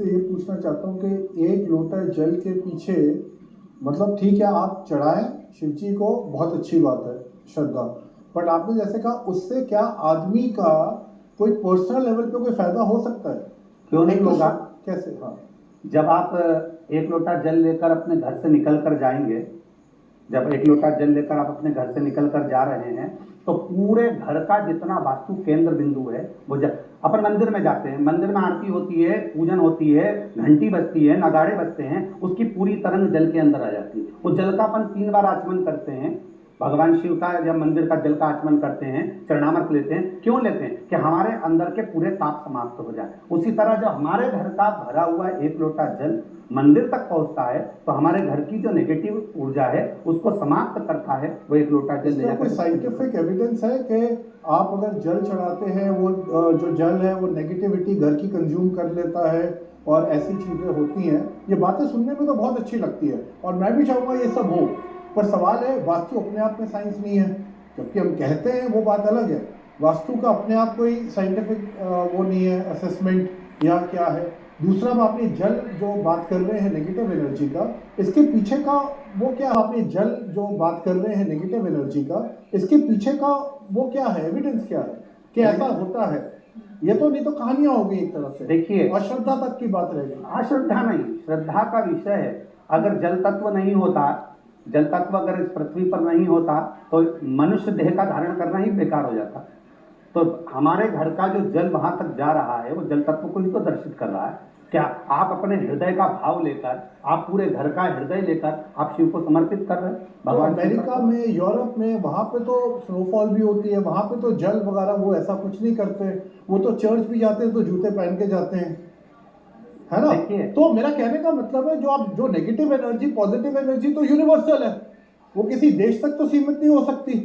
इससे ये पूछना चाहता हूँ कि एक लोटा जल के पीछे मतलब ठीक है आप चढ़ाएं शिव जी को, बहुत अच्छी बात है श्रद्धा, बट आपने जैसे कहा उससे क्या आदमी का कोई पर्सनल लेवल पे कोई फायदा हो सकता है? क्यों नहीं होगा? कैसे? हाँ, जब आप एक लोटा जल लेकर अपने घर से निकल कर जाएंगे, जब एक लोटा जल लेकर आप अपने घर से निकल कर जा रहे हैं तो पूरे घर का जितना वास्तु केंद्र बिंदु है वो अपन मंदिर में जाते हैं, मंदिर में आरती होती है, पूजन होती है, घंटी बजती है, नगाड़े बजते हैं, उसकी पूरी तरंग जल के अंदर आ जाती है। उस जल का अपन 3 बार आचमन करते हैं, भगवान शिव का जब मंदिर का जल का आचमन करते हैं, चरणामृत लेते हैं। क्यों लेते हैं? कि हमारे अंदर के पूरे पाप समाप्त हो जाए। उसी तरह जब हमारे घर का भरा हुआ एक लोटा जल मंदिर तक पहुंचता है तो हमारे घर की जो नेगेटिव ऊर्जा है उसको समाप्त करता है। वो एक लोटा जल ले कोई साइंटिफिक एविडेंस है कि आप अगर जल चढ़ाते हैं वो जो जल है वो नेगेटिविटी घर की कंज्यूम कर लेता है और ऐसी चीजें होती हैं? ये बातें सुनने में तो बहुत अच्छी लगती है और मैं भी चाहूंगा ये सब हो, पर सवाल है वास्तु अपने आप में साइंस नहीं है, जबकि हम कहते हैं वो बात अलग है। वास्तु का अपने आप कोई साइंटिफिक वो नहीं है, असेसमेंट या क्या है। दूसरा आपने जल जो बात कर रहे हैं नेगेटिव एनर्जी का, इसके पीछे का वो क्या? आपने जल जो बात कर रहे हैं नेगेटिव एनर्जी का, इसके पीछे का वो क्या है, एविडेंस क्या है कि ऐसा होता है? ये तो नहीं तो कहानियां हो गई एक तरफ से। देखिए, अश्रद्धा तक की बात रह गई। अश्रद्धा नहीं, श्रद्धा का विषय है। अगर जल तत्व नहीं होता, जल तत्व अगर इस पृथ्वी पर नहीं होता तो मनुष्य देह का धारण करना ही बेकार हो जाता। तो हमारे घर का जो जल वहां तक जा रहा है वो जल तत्व को ही तो दर्शित कर रहा है। क्या आप अपने हृदय का भाव लेकर, आप पूरे घर का हृदय लेकर आप शिव को समर्पित कर रहे हैं? भगवान अमेरिका में, यूरोप में, वहां पे तो स्नोफॉल भी होती है, वहां पे तो जल वगैरह वो ऐसा कुछ नहीं करते। वो तो चर्च भी जाते हैं तो जूते पहन के जाते हैं, है ना? तो मेरा कहने का मतलब है जो नेगेटिव एनर्जी, पॉजिटिव एनर्जी तो यूनिवर्सल है, वो किसी देश तक तो सीमित नहीं हो सकती।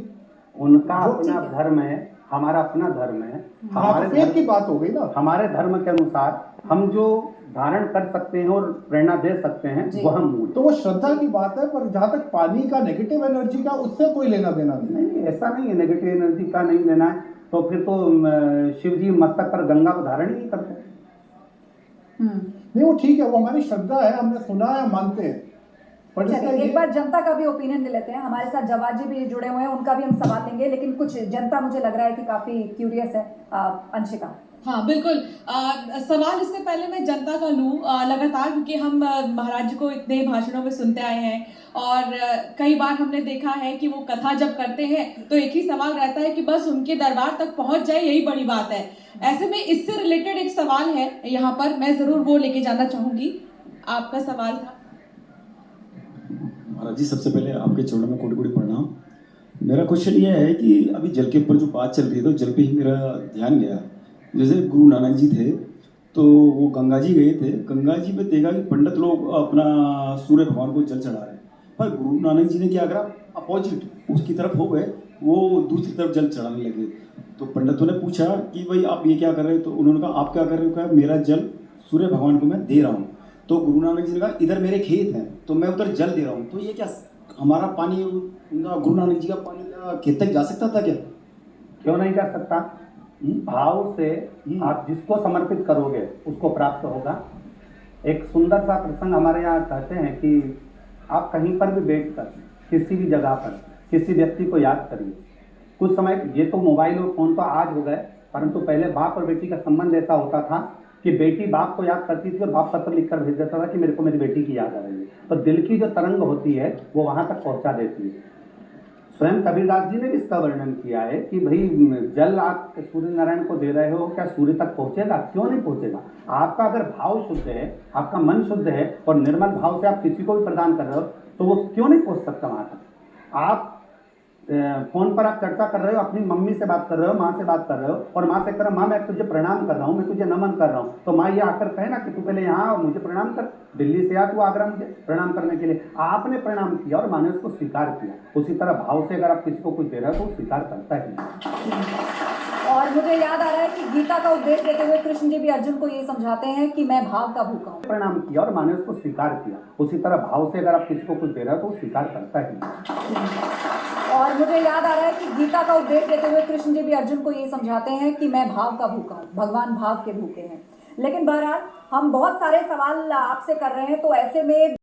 उनका अपना धर्म है, हमारा अपना धर्म है। हमारे फेथ की बात हो गई ना। हमारे धर्म के अनुसार हम जो धारण कर सकते हैं और प्रेरणा दे सकते हैं वो हम मूल, तो वो श्रद्धा की बात है। पर जहां तक पानी का नेगेटिव एनर्जी का, उससे कोई लेना देना नहीं। ऐसा नहीं है नेगेटिव एनर्जी का नहीं लेना है, तो फिर तो शिव जी मस्तक पर गंगा को धारण ही नहीं करते। नहीं वो ठीक है, वो हमारी श्रद्धा है, हमने सुना है, मानते हैं। पर एक बार जनता का भी ओपिनियन ले लेते हैं। हमारे साथ जवाब जी भी जुड़े हुए हैं, उनका भी हम सवाल लेंगे, लेकिन कुछ जनता मुझे लग रहा है कि काफी क्यूरियस है। अंशिका। हाँ बिल्कुल, सवाल इससे पहले मैं जनता का लूँ लगातार, क्योंकि हम महाराज जी को इतने भाषणों में सुनते आए हैं और कई बार हमने देखा है कि वो कथा जब करते हैं तो एक ही सवाल रहता है कि बस उनके दरबार तक पहुंच जाए, यही बड़ी बात है। ऐसे में इससे रिलेटेड एक सवाल है यहाँ पर, मैं ज़रूर वो लेके जाना चाहूँगी। आपका सवाल था। महाराज जी, सबसे पहले आपके चरणों में कोटि कोटि प्रणाम। मेरा क्वेश्चन ये है कि अभी जल के ऊपर जो बात चल रही है तो जल पे ही मेरा ध्यान गया। जैसे गुरु नानक जी थे तो वो गंगा जी गए थे, गंगा जी पे देखा कि पंडित लोग अपना सूर्य भगवान को जल चढ़ा रहे हैं, पर गुरु नानक जी ने क्या करा, अपोजिट उसकी तरफ हो गए, वो दूसरी तरफ जल चढ़ाने लगे। तो पंडितों ने पूछा कि भाई आप ये क्या कर रहे हैं? तो उन्होंने कहा आप क्या कर रहे हो? कहा मेरा जल सूर्य भगवान को मैं दे रहा हूँ। तो गुरु नानक जी ने कहा इधर मेरे खेत हैं तो मैं उधर जल दे रहा हूँ। तो ये क्या हमारा पानी, गुरु नानक जी का पानी क्या खेत तक जा सकता था क्या? क्यों नहीं जा सकता? भाव से आप जिसको समर्पित करोगे उसको प्राप्त होगा। एक सुंदर सा प्रसंग हमारे यहाँ कहते हैं कि आप कहीं पर भी बैठकर किसी भी जगह पर किसी व्यक्ति को याद करिए। कुछ समय, ये तो मोबाइल और फोन तो आज हो गए, परंतु पहले बाप और बेटी का संबंध ऐसा होता था कि बेटी बाप को याद करती थी और बाप पत्र लिखकर भेज देता था कि मेरे को मेरी बेटी की याद आ रही है। तो दिल की जो तरंग होती है वो वहां तक पहुंचा देती है। स्वयं कबीरदास जी ने भी इसका वर्णन किया है कि भाई जल आप सूर्य नारायण को दे रहे हो, क्या सूर्य तक पहुंचेगा? क्यों नहीं पहुंचेगा? आपका अगर भाव शुद्ध है, आपका मन शुद्ध है और निर्मल भाव से आप किसी को भी प्रदान कर रहे हो तो वो क्यों नहीं पहुंच सकता वहां तक? आप फोन पर आप चर्चा कर रहे हो, अपनी मम्मी से बात कर रहे हो, माँ से बात कर रहे हो और माँ से कह रहे हो माँ मैं तुझे प्रणाम कर रहा हूँ, मैं तुझे नमन कर रहा हूँ, तो माँ ये आकर कहे ना कि तू पहले यहाँ और मुझे प्रणाम कर। दिल्ली से आ तू आगरा मुझे प्रणाम करने के लिए, आपने प्रणाम किया और माँ ने उसको स्वीकार किया। उसी तरह भाव से अगर आप किसी को कुछ दे रहे हो तो स्वीकार करता है। और मुझे याद आ रहा है कि गीता का उपदेश देते हुए कृष्ण जी भी अर्जुन को ये समझाते हैं कि मैं भाव का भूखा हूँ। प्रणाम किया और माँ ने उसको स्वीकार किया। उसी तरह भाव से अगर आप किसी को कुछ दे रहे हो तो स्वीकार करता है। और मुझे याद आ रहा है कि गीता का उपदेश देते हुए कृष्ण जी भी अर्जुन को ये समझाते हैं कि मैं भाव का भूखा हूँ, भगवान भाव के भूखे हैं। लेकिन बहरहाल हम बहुत सारे सवाल आपसे कर रहे हैं, तो ऐसे में